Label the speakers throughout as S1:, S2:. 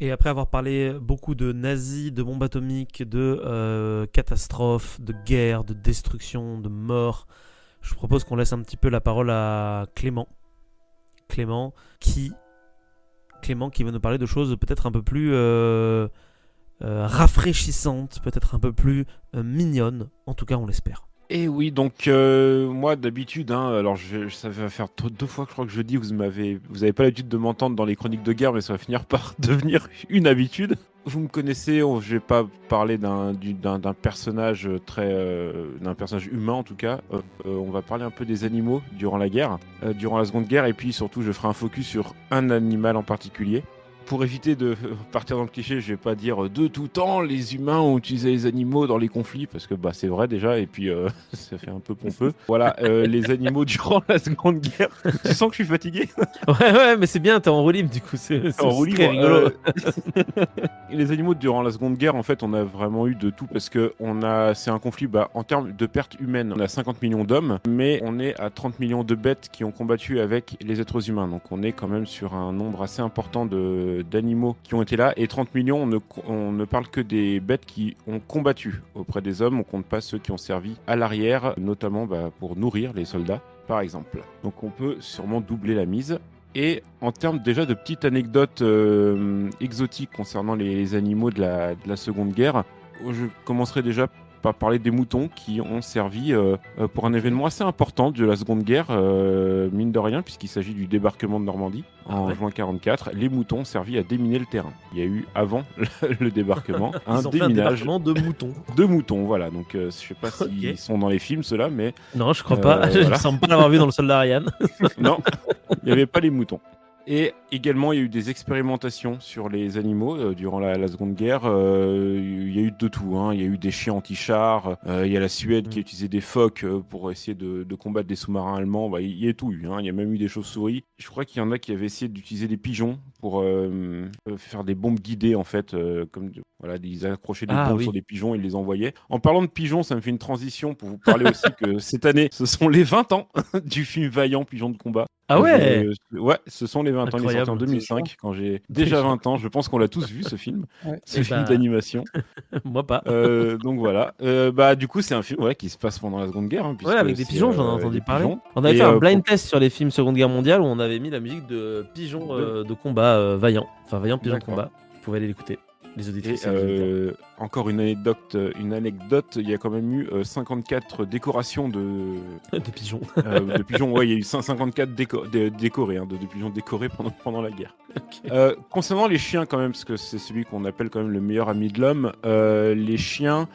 S1: Et après avoir parlé beaucoup de nazis, de bombes atomiques, de catastrophes, de guerres, de destruction, de morts, je propose qu'on laisse un petit peu la parole à Clément. Clément qui, Clément qui va nous parler de choses peut-être un peu plus rafraîchissantes, peut-être un peu plus mignonnes. En tout cas, on l'espère.
S2: Et oui, donc moi d'habitude, alors ça va faire 2 fois que je crois que je dis, vous avez pas l'habitude de m'entendre dans les chroniques de guerre, mais ça va finir par devenir une habitude. Vous me connaissez, je vais pas parler d'un personnage d'un personnage humain en tout cas. On va parler un peu des animaux durant la guerre, durant la Seconde Guerre, et puis surtout je ferai un focus sur un animal en particulier. Pour éviter de partir dans le cliché, je vais pas dire de tout temps les humains ont utilisé les animaux dans les conflits, parce que c'est vrai déjà, et puis ça fait un peu pompeux. Voilà, les animaux durant la Seconde Guerre. Tu sens que je suis fatigué?
S1: Ouais, mais c'est bien, t'es en roue libre, du coup, c'est
S2: En roue
S1: très
S2: libre,
S1: rigolo.
S2: Les animaux durant la Seconde Guerre, en fait, on a vraiment eu de tout, parce que c'est un conflit en termes de pertes humaines. On a 50 millions d'hommes, mais on est à 30 millions de bêtes qui ont combattu avec les êtres humains. Donc on est quand même sur un nombre assez important d'animaux qui ont été là. Et 30 millions, on ne parle que des bêtes qui ont combattu auprès des hommes. On compte pas ceux qui ont servi à l'arrière, notamment pour nourrir les soldats, par exemple. Donc on peut sûrement doubler la mise. Et en termes déjà de petites anecdotes exotiques concernant les animaux de la Seconde Guerre, je commencerai déjà par parler des moutons qui ont servi pour un événement assez important de la Seconde Guerre, mine de rien, puisqu'il s'agit du débarquement de Normandie en juin 1944. Les moutons ont servi à déminer le terrain. Il y a eu, avant le débarquement, un
S1: Ils ont fait un
S2: déminage
S1: débarquement de moutons.
S2: de moutons. Voilà, donc je sais pas
S1: Ok.
S2: s'ils sont dans les films, ceux-là, mais
S1: Non, je crois pas. Je ne
S2: voilà.
S1: semble pas l'avoir vu dans le soldat Ryan.
S2: Non, il n'y avait pas les moutons. Et également, il y a eu des expérimentations sur les animaux durant la Seconde Guerre. Il y a eu de tout. Il y a eu des chiens anti-chars. Il y a la Suède qui a utilisé des phoques pour essayer de combattre des sous-marins allemands. Il y a tout eu. Il y a même eu des chauves-souris. Je crois qu'il y en a qui avaient essayé d'utiliser des pigeons pour faire des bombes guidées, en fait. Ils accrochaient des bombes sur des pigeons et ils les envoyaient. En parlant de pigeons, ça me fait une transition pour vous parler aussi que cette année, ce sont les 20 ans du film Vaillant, Pigeons de combat.
S1: Ah ouais.
S2: Ouais, ce sont les 20 ans. Il est sorti en
S1: Incroyable.
S2: 2005, quand j'ai déjà 20 ans. Je pense qu'on l'a tous vu, ce film.
S3: Ouais.
S2: Ce film d'animation.
S1: Moi pas.
S2: Donc voilà. Du coup, c'est un film qui se passe pendant la Seconde Guerre.
S1: Ouais, avec des pigeons, j'en ai entendu parler.
S2: pigeons.
S1: On avait fait un blind test sur les films Seconde Guerre mondiale où on avait mis la musique de pigeons de combat Vaillant. Enfin, Vaillant Pigeons de combat. Vous pouvez aller l'écouter. Les auditrices.
S2: Encore une anecdote, il y a quand même eu 54 décorations de
S1: pigeons.
S2: De pigeons, ouais, il y a eu 54 décorés, de pigeons décorés pendant la guerre. Okay. Concernant les chiens quand même, parce que c'est celui qu'on appelle quand même le meilleur ami de l'homme, les chiens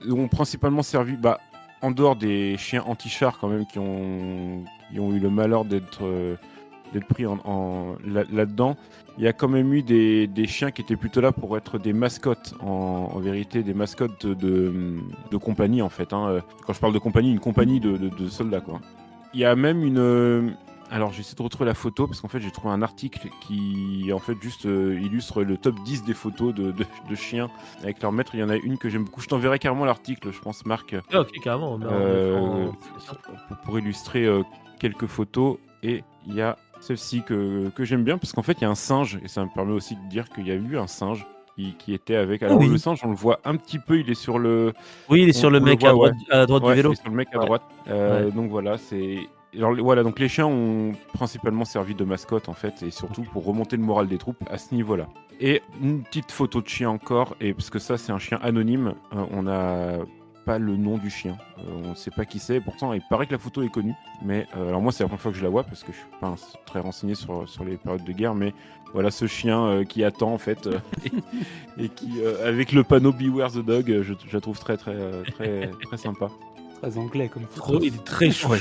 S2: ont principalement servi, en dehors des chiens anti-chars quand même qui ont eu le malheur d'être pris là-dedans. Il y a quand même eu des chiens qui étaient plutôt là pour être des mascottes, en vérité, des mascottes de compagnie, en fait. Quand je parle de compagnie, une compagnie de soldats, quoi. Il y a même alors, j'essaie de retrouver la photo, parce qu'en fait, j'ai trouvé un article qui, en fait, juste illustre le top 10 des photos de chiens avec leur maître. Il y en a une que j'aime beaucoup. Je t'enverrai carrément l'article, je pense, Marc.
S1: Ok, carrément.
S2: Pour illustrer quelques photos. Et il y a celle-ci que j'aime bien, parce qu'en fait, il y a un singe, et ça me permet aussi de dire qu'il y a eu un singe qui était avec... Alors, le singe, on le voit un petit peu, il est sur le...
S1: Oui, il est sur le mec à droite du vélo.
S2: Il est sur le mec à droite. Donc voilà, c'est... Alors, voilà, donc les chiens ont principalement servi de mascotte, en fait, et surtout pour remonter le moral des troupes à ce niveau-là. Et une petite photo de chien encore, et parce que ça, c'est un chien anonyme, on n'a pas le nom du chien, on ne sait pas qui c'est, pourtant il paraît que la photo est connue, mais alors moi c'est la première fois que je la vois, parce que je suis pas très renseigné sur les périodes de guerre, mais voilà ce chien qui attend en fait, et qui, avec le panneau Beware the Dog, je la trouve très sympa.
S3: Très anglais comme photo.
S1: Il est très chou.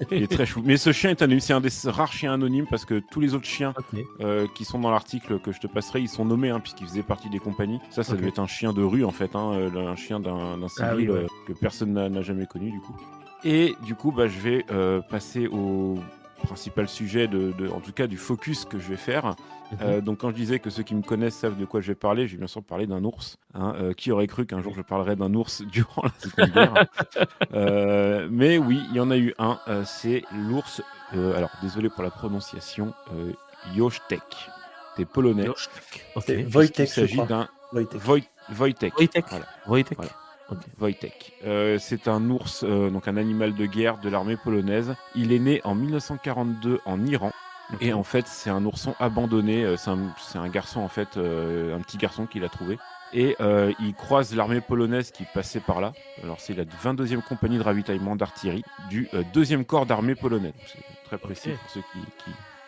S2: Il est très chou. Mais ce chien est anonyme, c'est un des rares chiens anonymes, parce que tous les autres chiens qui sont dans l'article que je te passerai, ils sont nommés, puisqu'ils faisaient partie des compagnies. Ça devait être un chien de rue en fait, un chien d'un civil que personne n'a jamais connu du coup. Et du coup, je vais passer au principal sujet en tout cas du focus que je vais faire. Donc quand je disais que ceux qui me connaissent savent de quoi je vais parler, j'ai bien sûr parlé d'un ours. Qui aurait cru qu'un jour je parlerais d'un ours durant la Seconde Guerre. Mais oui, il y en a eu un, c'est l'ours, alors désolé pour la prononciation, Yoshtek. C'est polonais.
S1: Ok.
S3: C'est
S2: Il
S3: Wojtek, je
S2: s'agit
S3: crois.
S2: d'un
S3: Wojtek.
S2: Wojtek.
S1: Wojtek.
S2: Voilà.
S1: Wojtek.
S2: Voilà.
S1: Ok.
S2: Wojtek. C'est un ours, donc un animal de guerre de l'armée polonaise. Il est né en 1942 en Iran.
S1: Ok.
S2: Et en fait, c'est un ourson abandonné. C'est un garçon, en fait, un petit garçon qu'il a trouvé. Et il croise l'armée polonaise qui passait par là. Alors, c'est la 22e compagnie de ravitaillement d'artillerie du 2e corps d'armée polonaise. C'est très précis
S1: Ok.
S2: pour ceux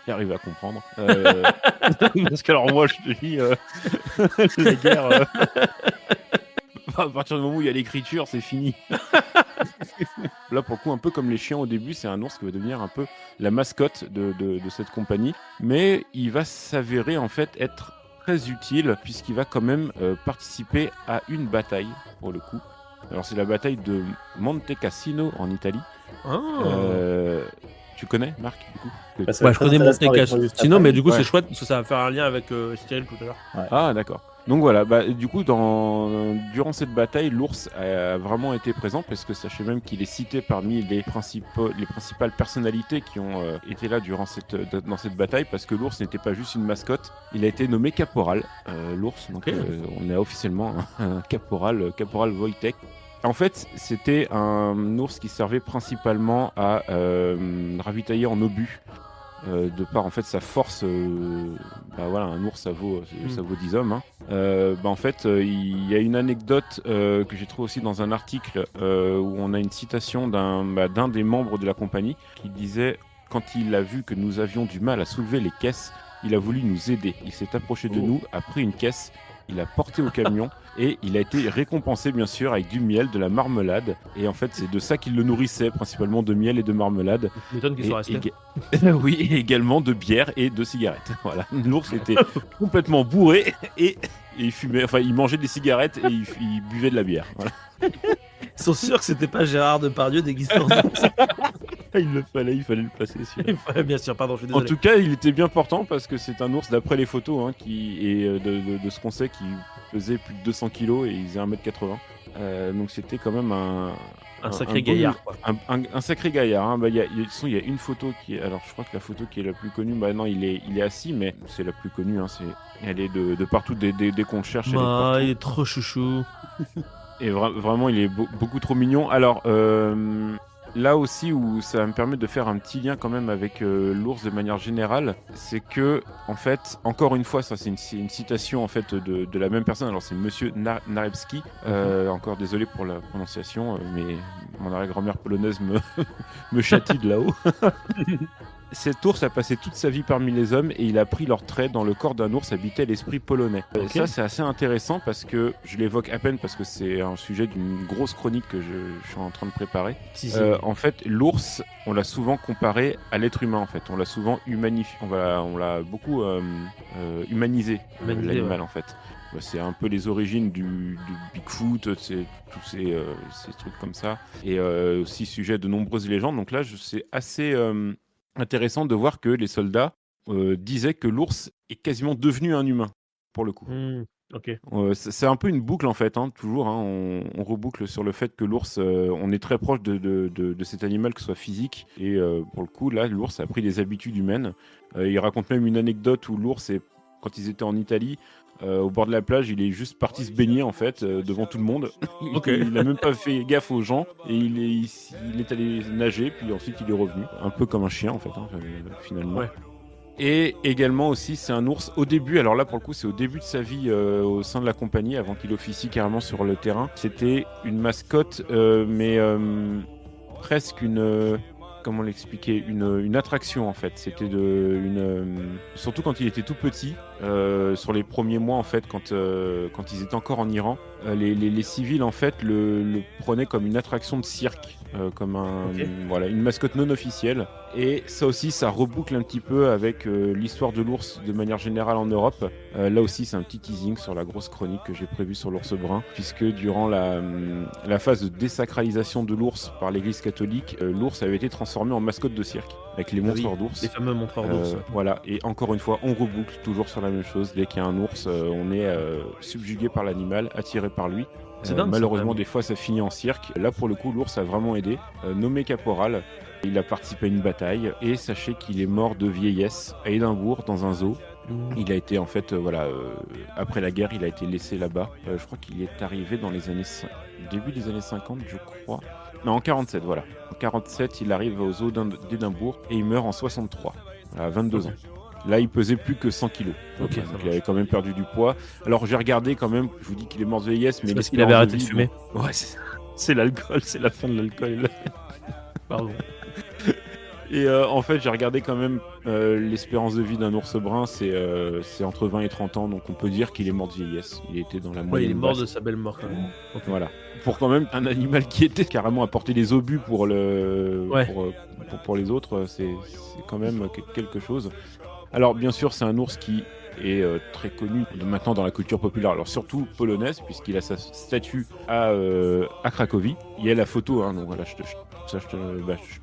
S2: qui arrivent à comprendre. Parce que, alors, moi, je te dis, la guerre, à partir du moment où il y a l'écriture, c'est fini. Là, pour le coup, un peu comme les chiens au début, c'est un ours qui va devenir un peu la mascotte de cette compagnie. Mais il va s'avérer en fait être très utile puisqu'il va quand même participer à une bataille, pour le coup. Alors, c'est la bataille de Monte Cassino en Italie.
S1: Ah.
S2: Tu connais, Marc, du coup
S3: Bah, ça
S1: Ouais,
S3: va
S1: je
S3: être
S1: connais
S3: intéressant
S1: Monte
S3: avec moi juste
S1: Cassino,
S3: après.
S1: mais du coup,
S2: Ouais.
S1: c'est chouette parce que ça va faire un lien avec Cyril tout à l'heure.
S2: Ah, d'accord. Donc voilà, du coup, durant cette bataille, l'ours a vraiment été présent parce que sachez même qu'il est cité parmi les principales personnalités qui ont été là dans cette bataille parce que l'ours n'était pas juste une mascotte, il a été nommé caporal, l'ours. Donc
S1: Ok.
S2: on a officiellement un caporal Wojtek. En fait, c'était un ours qui servait principalement à ravitailler en obus. De par en fait sa force, voilà, un ours ça vaut 10 hommes. Hein. En fait, il y a une anecdote que j'ai trouvée aussi dans un article où on a une citation d'un des membres de la compagnie qui disait quand il a vu que nous avions du mal à soulever les caisses, il a voulu nous aider. Il s'est approché de nous, a pris une caisse, il l'a porté au camion et il a été récompensé bien sûr avec du miel, de la marmelade. Et en fait, c'est de ça qu'il le nourrissait, principalement de miel et de marmelade.
S1: Tu m'étonnes qu'il soit resté.
S2: Oui, et également de bière et de cigarettes. Voilà, l'ours était complètement bourré et il fumait, enfin il mangeait des cigarettes et il buvait de la bière. Voilà.
S1: Ils sont sûrs que c'était pas Gérard Depardieu déguisé en ours.
S2: Il fallait le placer celui-là.
S1: Bien sûr, pardon, je suis
S2: En
S1: désolé.
S2: tout cas, il était bien portant parce que c'est un ours, d'après les photos, et de ce qu'on sait, qui pesait plus de 200 kilos et il faisait 1m80. Donc c'était quand même
S1: Un sacré
S2: beau-
S1: gaillard, quoi.
S2: Un sacré gaillard. Hein. Il y a une photo qui est. Alors je crois que la photo qui est la plus connue, non, il est assis, mais c'est la plus connue. Hein. Elle est de partout, dès qu'on le cherche. Elle est partout.
S1: Il est trop chouchou.
S2: Et vraiment, il est beaucoup trop mignon. Alors, là aussi où ça me permet de faire un petit lien quand même avec l'ours de manière générale, c'est que, en fait, encore une fois, ça c'est une citation en fait de la même personne. Alors c'est Monsieur Narebski. Encore désolé pour la prononciation, mais mon arrière-grand-mère polonaise me châtie de là-haut. Cet ours a passé toute sa vie parmi les hommes et il a pris leur trait dans le corps d'un ours habitait l'esprit polonais.
S1: Ok.
S2: Ça, c'est assez intéressant parce que je l'évoque à peine parce que c'est un sujet d'une grosse chronique que je suis en train de préparer.
S1: Si, si.
S2: En fait, l'ours, on l'a souvent comparé à l'être humain. En fait, on l'a souvent humanifié. On l'a beaucoup humanisé, l'animal en fait. C'est un peu les origines du Bigfoot, tous ces trucs comme ça, et aussi sujet de nombreuses légendes. Donc là, c'est assez intéressant de voir que les soldats disaient que l'ours est quasiment devenu un humain, pour le coup.
S1: Ok.
S2: C'est un peu une boucle en fait, hein, toujours. Hein, on reboucle sur le fait que l'ours, on est très proche de cet animal, que ce soit physique. Et pour le coup, là, l'ours a pris des habitudes humaines. Il raconte même une anecdote où l'ours, quand ils étaient en Italie, au bord de la plage, il est juste parti se baigner en fait devant tout le monde.
S1: Ok.
S2: Il a même pas fait gaffe aux gens et il est allé nager, puis ensuite il est revenu, un peu comme un chien en fait, hein, finalement.
S1: Ouais.
S2: Et également aussi, c'est un ours au début, alors là pour le coup c'est au début de sa vie au sein de la compagnie, avant qu'il officie carrément sur le terrain. C'était une mascotte, mais presque une... comment l'expliquer, une attraction en fait. C'était surtout quand il était tout petit, sur les premiers mois en fait, quand ils étaient encore en Iran, les civils en fait le prenaient comme une attraction de cirque, comme une mascotte non officielle. Et ça aussi, ça reboucle un petit peu avec l'histoire de l'ours de manière générale en Europe. Là aussi, c'est un petit teasing sur la grosse chronique que j'ai prévue sur l'ours brun, puisque durant la phase de désacralisation de l'ours par l'Église catholique, l'ours avait été transformé en mascotte de cirque, avec les montreurs d'ours.
S1: Les fameux montreurs d'ours.
S2: Voilà, et encore une fois, on reboucle toujours sur la même chose. Dès qu'il y a un ours, on est subjugué par l'animal, attiré par lui.
S1: C'est dingue,
S2: Malheureusement,
S1: ça,
S2: des fois, ça finit en cirque. Là, pour le coup, l'ours a vraiment aidé. Nommé caporal, Il a participé à une bataille et sachez qu'il est mort de vieillesse à Édimbourg dans un zoo. Il a été en fait, après la guerre, il a été laissé là-bas. Je crois qu'il est arrivé dans les années début des années 50, je crois. Non, en 47, voilà. En 47, il arrive au zoo d'Édimbourg et il meurt en 63, à 22 ans. Là, il pesait plus que 100 kilos. Donc, il avait quand même perdu du poids. Alors, j'ai regardé quand même, je vous dis qu'il est mort de vieillesse, mais
S1: parce qu'il avait arrêté de fumer.
S2: Ouais, c'est l'alcool, c'est la fin de l'alcool.
S1: Pardon.
S2: Et en fait, j'ai regardé quand même l'espérance de vie d'un ours brun, c'est entre 20 et 30 ans, donc on peut dire qu'il est mort de vieillesse. Il était dans la moyenne.
S1: Ouais, il est mort
S2: basse.
S1: de sa belle mort quand même. Okay.
S2: Voilà. Pour quand même un animal qui était carrément à porter des obus pour les autres, c'est quand même quelque chose. Alors bien sûr, c'est un ours qui est très connu maintenant dans la culture populaire, alors surtout polonaise, puisqu'il a sa statue à Cracovie. Il y a la photo, hein, donc voilà, je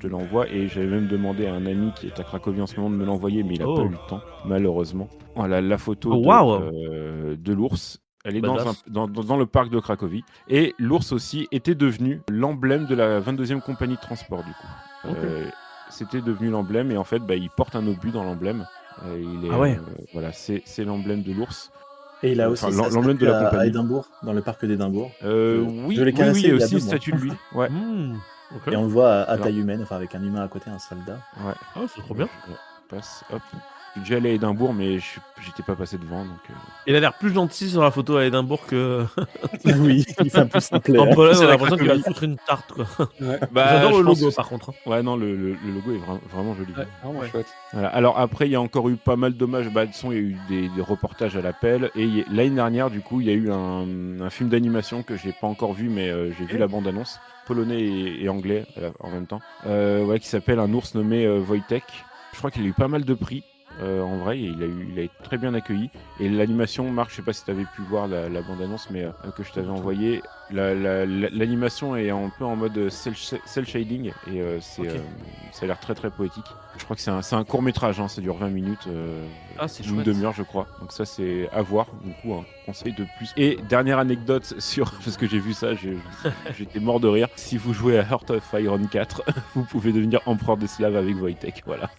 S2: te l'envoie, et j'avais même demandé à un ami qui est à Cracovie en ce moment de me l'envoyer, mais il n'a pas eu le temps, malheureusement. Voilà, la photo de l'ours. Elle est dans le parc de Cracovie. Et l'ours aussi était devenu l'emblème de la 22e compagnie de transport, du coup. Okay. C'était devenu l'emblème, et en fait, il porte un obus dans l'emblème. Voilà, c'est l'emblème de l'ours.
S4: Et il a aussi
S2: l'emblème de la compagnie
S4: à Édimbourg, dans le parc d'Édimbourg.
S2: Oui, il y a aussi une statue de lui. Ouais.
S4: Okay. Et on le voit à taille humaine, enfin avec un humain à côté, un soldat.
S2: Ouais.
S1: Ah, c'est trop bien.
S2: Passe, hop. Je suis déjà allé à Édimbourg, mais j'étais pas passé devant. Donc,
S1: Il a l'air plus gentil sur la photo à Édimbourg que.
S4: Oui, il fait un peu simple.
S1: En Pologne, on a l'impression qu'il va foutre une tarte, quoi.
S2: Ouais.
S1: J'adore le logo, par contre.
S2: Ouais, non, le logo est vraiment joli.
S3: Ouais, vraiment chouette.
S2: Voilà. Alors après, il y a encore eu pas mal d'hommages. De son, il y a eu des reportages à l'appel. Et l'année dernière, du coup, il y a eu un film d'animation que j'ai pas encore vu, mais j'ai vu la bande-annonce, polonais et anglais en même temps, qui s'appelle Un ours nommé Wojtek. Je crois qu'il a eu pas mal de prix. En vrai, il a été très bien accueilli. Et l'animation, Marc, je sais pas si tu avais pu voir la bande-annonce, mais que je t'avais envoyé. L'animation est un peu en mode cel shading, et ça a l'air très très poétique. Je crois que c'est un court métrage, hein, ça dure 20 minutes,
S1: c'est
S2: une demi-heure, je crois. Donc ça, c'est à voir. Du coup, un conseil de plus. Et dernière anecdote parce que j'ai vu ça, j'étais mort de rire. Si vous jouez à Heart of Iron 4, vous pouvez devenir empereur des Slaves avec Wojtek. Voilà.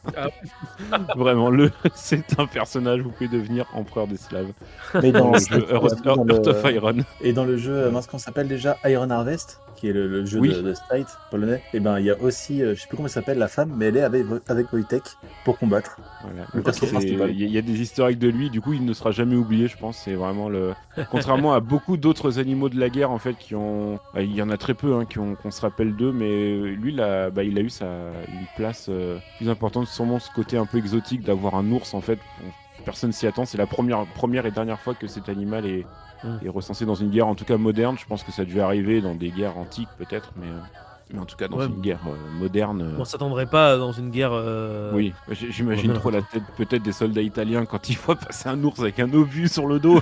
S2: Vraiment, c'est un personnage. Vous pouvez devenir empereur des Slaves.
S4: Mais dans le
S2: jeu Heart of Iron.
S4: Et dans le jeu, qu'on s'appelle déjà Iron Harvest, qui est le jeu de State polonais, et il y a aussi, je sais plus comment elle s'appelle, la femme, mais elle est avec Wojtek pour combattre.
S2: Voilà. Il y a des historiques de lui, du coup il ne sera jamais oublié, je pense. C'est vraiment contrairement à beaucoup d'autres animaux de la guerre, en fait, il y en a très peu qu'on se rappelle d'eux, mais lui il a eu une place plus importante, sûrement ce côté un peu exotique d'avoir un ours, en fait. Personne s'y attend, c'est la première et dernière fois que cet animal est recensé dans une guerre, en tout cas moderne. Je pense que ça a dû arriver dans des guerres antiques peut-être, mais en tout cas dans une guerre moderne.
S1: On s'attendrait pas dans une guerre.
S2: Oui, j'imagine trop la tête peut-être des soldats italiens quand ils voient passer un ours avec un obus sur le dos.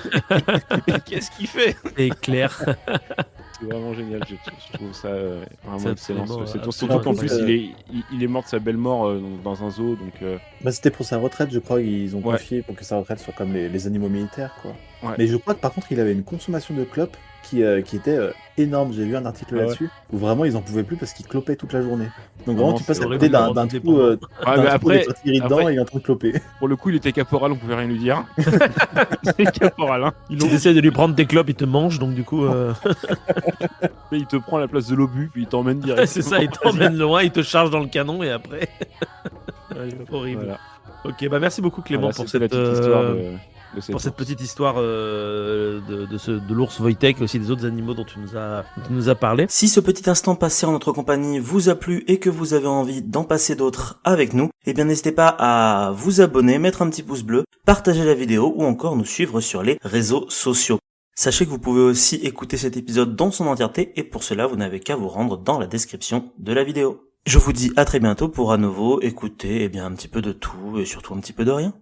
S2: Qu'est-ce qu'il fait?
S1: C'est clair.
S2: C'est vraiment génial, je trouve ça vraiment excellent. Surtout qu'en plus il est mort de sa belle mort dans un zoo, donc.
S4: C'était pour sa retraite, je crois, ils ont confié pour que sa retraite soit comme les animaux militaires, quoi. Ouais. Mais je crois que par contre il avait une consommation de clopes qui était énorme. J'ai vu un article là-dessus où vraiment ils en pouvaient plus parce qu'ils clopaient toute la journée. Donc vraiment tu passes à côté d'un trou
S2: après
S4: dedans et il est en train de cloper.
S2: Pour le coup il était caporal, on pouvait rien lui dire. C'est caporal, hein.
S1: Si t'essaies de lui prendre tes clopes, il te mange, donc du coup.
S2: Il te prend la place de l'obus puis il t'emmène direct.
S1: C'est ça, il t'emmène loin, il te charge dans le canon et après. Horrible. Voilà. Ok, merci beaucoup Clément pour cette petite histoire. Pour cette petite histoire de l'ours Wojtek et aussi des autres animaux dont tu nous as parlé.
S5: Si ce petit instant passé en notre compagnie vous a plu et que vous avez envie d'en passer d'autres avec nous, n'hésitez pas à vous abonner, mettre un petit pouce bleu, partager la vidéo ou encore nous suivre sur les réseaux sociaux. Sachez que vous pouvez aussi écouter cet épisode dans son entièreté et pour cela vous n'avez qu'à vous rendre dans la description de la vidéo. Je vous dis à très bientôt pour à nouveau écouter un petit peu de tout et surtout un petit peu de rien.